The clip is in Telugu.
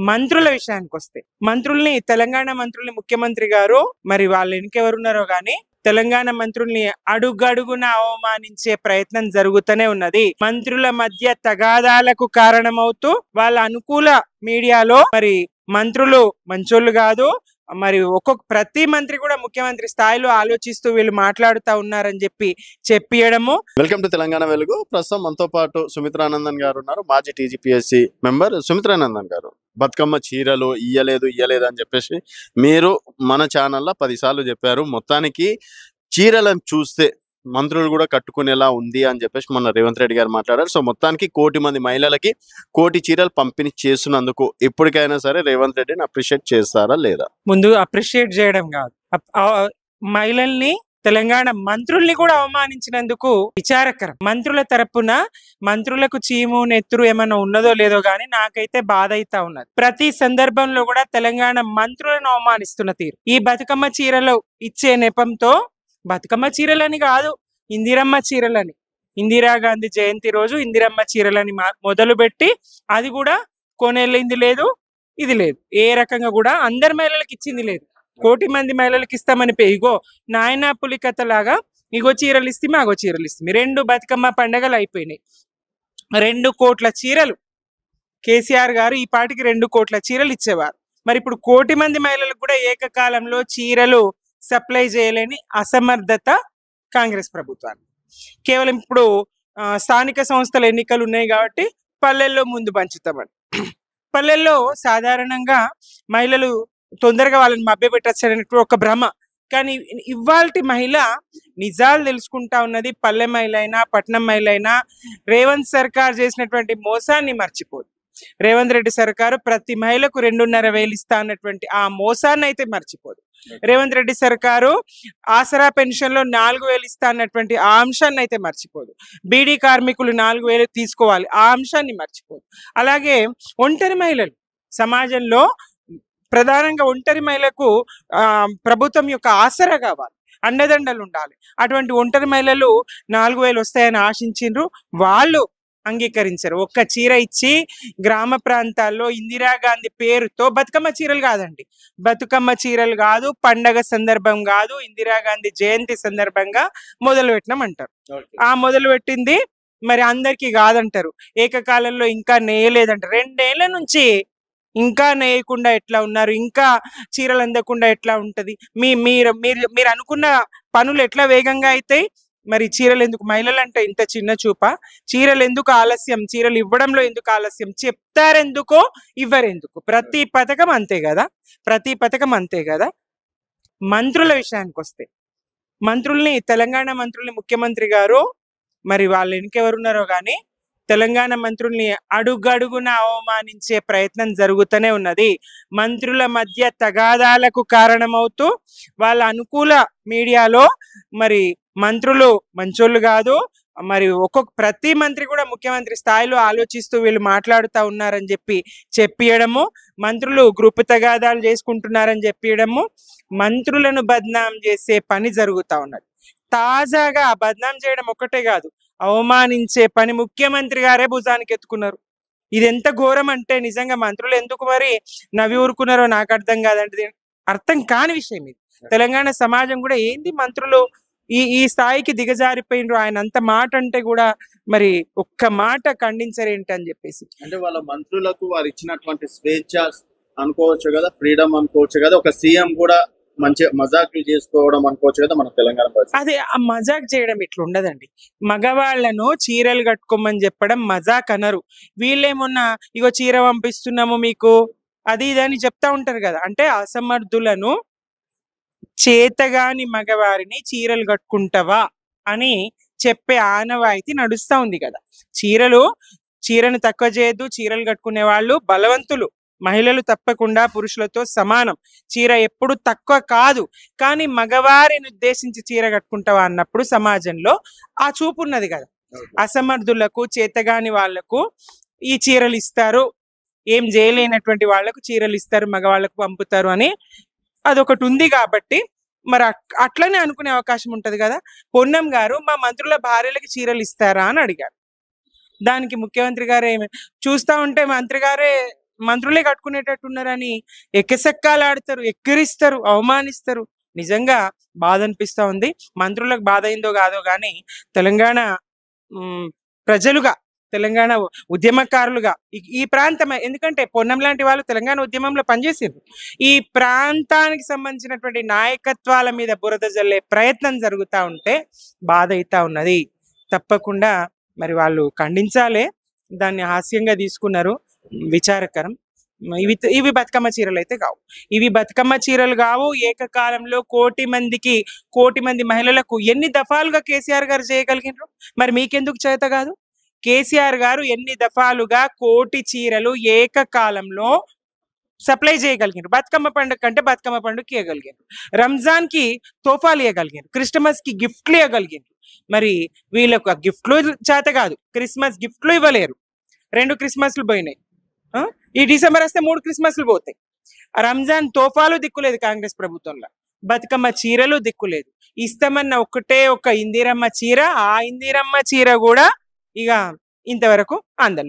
మంత్రుల విషయానికి వస్తే మంత్రుల్ని తెలంగాణ మంత్రుల్ని ముఖ్యమంత్రి గారు మరి వాళ్ళు ఇంకెవరున్నారో గాని తెలంగాణ మంత్రుల్ని అడుగడుగున అవమానించే ప్రయత్నం జరుగుతూనే ఉన్నది. మంత్రుల మధ్య తగాదాలకు కారణమవుతూ వాళ్ళ అనుకూల మీడియాలో మరి మంత్రులు మంచోళ్ళు కాదు, మరి ప్రతి మంత్రి కూడా ముఖ్యమంత్రి స్థాయిలో ఆలోచిస్తూ వీళ్ళు మాట్లాడుతూ ఉన్నారని చెప్పియడము. వెల్కమ్ టు తెలంగాణ వెలుగు. ప్రస్తుతం మనతో పాటు సుమిత్రానందన్ గారు ఉన్నారు, మాజీ టీజీపీఎస్సీ మెంబర్. సుమిత్రానందన్ గారు, బతుకమ్మ చీరలు ఇయ్యలేదు అని చెప్పేసి మీరు మన ఛానల్లో 10 సార్లు చెప్పారు. మొత్తానికి చీరలను చూస్తే మంత్రులు కూడా కట్టుకునేలా ఉంది అని చెప్పేసి మొన్న రేవంత్ రెడ్డి గారు మాట్లాడారు. సో మొత్తానికి 1 కోటి మంది మహిళలకి 1 కోటి చీరలు పంపిణీ చేస్తున్నందుకు ఇప్పటికైనా సరే రేవంత్ రెడ్డిని అప్రిషియేట్ చేస్తారా లేదా? ముందు అప్రిషియేట్ చేయడం కాదు, మహిళల్ని తెలంగాణ మంత్రుల్ని కూడా అవమానించినందుకు విచారకరం. మంత్రుల తరపున మంత్రులకు చీము నెత్తురు ఏమన్నా ఉన్నదో లేదో గాని నాకైతే బాధ అయితా ఉన్నది. ప్రతి సందర్భంలో కూడా తెలంగాణ మంత్రులను అవమానిస్తున్న తీరు. ఈ బతుకమ్మ చీరలు ఇచ్చే నెపంతో, బతుకమ్మ చీరలని కాదు ఇందిరమ్మ చీరలని, ఇందిరాగాంధీ జయంతి రోజు ఇందిరమ్మ చీరలని మొదలు పెట్టి అది కూడా కొనేళ్ళింది లేదు, ఇది లేదు, ఏ రకంగా కూడా అందరి మహిళలకు ఇచ్చింది లేదు. 1 కోటి మంది మహిళలకు ఇస్తామని ఇగో నాయనా పులి కథ లాగా ఇగో చీరలు ఇస్తే మాగో చీరలు ఇస్తే 2 బతుకమ్మ పండగలు అయిపోయినాయి. 2 కోట్ల చీరలు కేసీఆర్ గారు ఈ పాటికి 2 కోట్ల చీరలు ఇచ్చేవారు. మరి ఇప్పుడు 1 కోటి మంది మహిళలకు కూడా ఏకకాలంలో చీరలు సప్లై చేయలేని అసమర్థత కాంగ్రెస్ ప్రభుత్వాన్ని. కేవలం ఇప్పుడు స్థానిక సంస్థల ఎన్నికలు ఉన్నాయి కాబట్టి పల్లెల్లో ముందు పంచుతామని. పల్లెల్లో సాధారణంగా మహిళలు తొందరగా వాళ్ళని మభ్యపెట్టచ్చు అనేటువంటి ఒక భ్రమ. కానీ ఇవాల్టి మహిళ నిజాలు తెలుసుకుంటా ఉన్నది. పల్లె మహిళ అయినా పట్నం మహిళ అయినా రేవంత్ సర్కార్ చేసినటువంటి మోసాన్ని మర్చిపోదు. రేవంత్ రెడ్డి సర్కారు ప్రతి మహిళకు 2,500,000 ఇస్తా అన్నటువంటి ఆ మోసాన్ని అయితే మర్చిపోదు. రేవంత్ రెడ్డి సర్కారు ఆసరా పెన్షన్ లో 4,000 ఇస్తా అన్నటువంటి ఆ అంశాన్ని అయితే మర్చిపోదు. బీడీ కార్మికులు 4,000 తీసుకోవాలి, ఆ అంశాన్ని మర్చిపోదు. అలాగే ఒంటరి మహిళలు సమాజంలో ప్రధానంగా ఒంటరి మహిళకు ప్రభుత్వం యొక్క ఆసరా కావాలి, అండదండలు ఉండాలి. అటువంటి ఒంటరి మహిళలు 4,000 వస్తాయని ఆశించిండ్రు, వాళ్ళు అంగీకరించారు. 1 చీర ఇచ్చి గ్రామ ప్రాంతాల్లో ఇందిరాగాంధీ పేరుతో బతుకమ్మ చీరలు కాదండి, బతుకమ్మ చీరలు కాదు, పండగ సందర్భం కాదు, ఇందిరాగాంధీ జయంతి సందర్భంగా మొదలు పెట్టినామంటారు. ఆ మొదలు పెట్టింది మరి అందరికీ కాదంటారు. ఏకకాలంలో ఇంకా నేయలేదంటారు. 2 ఏళ్ల నుంచి ఇంకా నేయకుండా ఎట్లా ఉన్నారు, ఇంకా చీరలు అందకుండా ఎట్లా ఉంటది? మీరు అనుకున్న పనులు ఎట్లా వేగంగా అవుతాయి? మరి చీరలు ఎందుకు? మహిళలు అంటే ఇంత చిన్న చూప? చీరలు ఎందుకు ఆలస్యం? చీరలు ఇవ్వడంలో ఎందుకు ఆలస్యం? చెప్తారెందుకో ఇవ్వరెందుకు? ప్రతి పథకం అంతే కదా. మంత్రుల విషయానికి వస్తే మంత్రుల్ని తెలంగాణ మంత్రుల్ని ముఖ్యమంత్రి గారు మరి వాళ్ళు ఇంకెవరున్నారో గాని తెలంగాణ మంత్రుల్ని అడుగడుగున అవమానించే ప్రయత్నం జరుగుతూనే ఉన్నది. మంత్రుల మధ్య తగాదాలకు కారణమవుతూ వాళ్ళ అనుకూల మీడియాలో మరి మంత్రులు మంచోళ్ళు కాదు, మరి ప్రతి మంత్రి కూడా ముఖ్యమంత్రి స్థాయిలో ఆలోచిస్తూ వీళ్ళు మాట్లాడుతూ ఉన్నారని చెప్పియడము, మంత్రులు గ్రూపు తగాదాలు చేసుకుంటున్నారని చెప్పియడము, మంత్రులను బద్నాం చేసే పని జరుగుతూ ఉన్నది. తాజాగా బద్నాం చేయడం ఒక్కటే కాదు, అవమానించే పని ముఖ్యమంత్రి గారే భుజానికి ఎత్తుకున్నారు. ఇది ఎంత ఘోరం అంటే నిజంగా మంత్రులు ఎందుకు మరి నవ్వి ఊరుకున్నారో నాకు అర్థం కాదండి. అర్థం కాని విషయం ఇది. తెలంగాణ సమాజం కూడా ఏంది మంత్రులు ఈ స్థాయికి దిగజారిపోయినరు, ఆయన అంత మాట అంటే కూడా మరి ఒక్క మాట ఖండించరేంటి అని చెప్పేసి. అంటే వాళ్ళ మంత్రులకు వారు ఇచ్చినటువంటి స్వేచ్ఛ అనుకోవచ్చు కదా, ఫ్రీడమ్ అనుకోవచ్చు కదా, ఒక సీఎం కూడా మంచి మజాకులు చేసుకోవడం అనుకోవచ్చు కదా మన తెలంగాణ. అదే ఆ మజాక్ చేయడం ఇట్లా ఉండదండి. మగవాళ్లను చీరలు కట్టుకోమని చెప్పడం మజాక్ అనరు. వీళ్ళేమన్నా ఇగో చీర పంపిస్తున్నాము మీకు అది ఇదని చెప్తా ఉంటారు కదా. అంటే అసమర్థులను, చేతగాని మగవారిని చీరలు కట్టుకుంటావా అని చెప్పే ఆనవాయితీ నడుస్తా ఉంది కదా. చీరను తక్కువ చేయొద్దు, చీరలు కట్టుకునే వాళ్ళు బలవంతులు, మహిళలు తప్పకుండా పురుషులతో సమానం, చీర ఎప్పుడు తక్కువ కాదు. కానీ మగవారిని ఉద్దేశించి చీర కట్టుకుంటావా అన్నప్పుడు సమాజంలో ఆ చూపు ఉన్నది కదా. అసమర్థులకు, చేతగాని వాళ్లకు ఈ చీరలు ఇస్తారు, ఏం చేయలేనటువంటి వాళ్లకు చీరలు ఇస్తారు, మగవాళ్లకు పంపుతారు అని అదొకటి ఉంది. కాబట్టి మరి అట్లనే అనుకునే అవకాశం ఉంటది కదా. పొన్నం గారు మా మంత్రుల భార్యలకి చీరలు ఇస్తారా అని అడిగారు. దానికి ముఖ్యమంత్రి గారు చూస్తా ఉంటే మంత్రి గారే మంత్రులే కట్టుకునేటట్టున్నారని ఎక్కెసెక్కాలాడతారు, ఎక్కిరిస్తారు, అవమానిస్తారు. నిజంగా బాధ అనిపిస్తా ఉంది. మంత్రులకు బాధ అయిందో కాదో కానీ తెలంగాణ ప్రజలుగా, తెలంగాణ ఉద్యమకారులుగా ఈ ప్రాంతం, ఎందుకంటే పొన్నం లాంటి వాళ్ళు తెలంగాణ ఉద్యమంలో పనిచేసారు. ఈ ప్రాంతానికి సంబంధించినటువంటి నాయకత్వాల మీద బురద జల్లే ప్రయత్నం జరుగుతూ ఉంటే బాధ అవుతా ఉన్నది. తప్పకుండా మరి వాళ్ళు ఖండించాలే, దాన్ని హాస్యంగా తీసుకున్నారు, విచారకరం. ఇవి బతుకమ్మ చీరలు అయితే కావు. ఇవి బతుకమ్మ చీరలు కావు. ఏకకాలంలో కోటి మంది మహిళలకు ఎన్ని దఫాలుగా కేసీఆర్ గారు చేయగలిగినారు, మరి మీకెందుకు చేత కాదు? కేసీఆర్ గారు ఎన్ని దఫాలుగా కోటి చీరలు ఏకకాలంలో సప్లై చేయగలిగారు. బతుకమ్మ పండుగ కంటే బతుకమ్మ పండుగకి ఇవ్వగలిగారు, రంజాన్ కి తోఫాలు ఇవ్వగలిగారు, క్రిస్టమస్ కి గిఫ్ట్లు ఇవ్వగలిగారు. మరి వీళ్ళకు గిఫ్ట్లు చేత కాదు, క్రిస్మస్ గిఫ్ట్లు ఇవ్వలేరు. 2 క్రిస్మస్లు పోయినాయి. ఈ డిసెంబర్ వస్తే 3 క్రిస్మస్లు పోతాయి. రంజాన్ తోఫాలు దిక్కులేదు కాంగ్రెస్ ప్రభుత్వంలో, బతుకమ్మ చీరలు దిక్కులేదు. ఇస్తామన్న ఒక్కటే ఇందిరమ్మ చీర, ఆ ఇందిరమ్మ చీర కూడా ఇక ఇంతవరకు అందలేదు.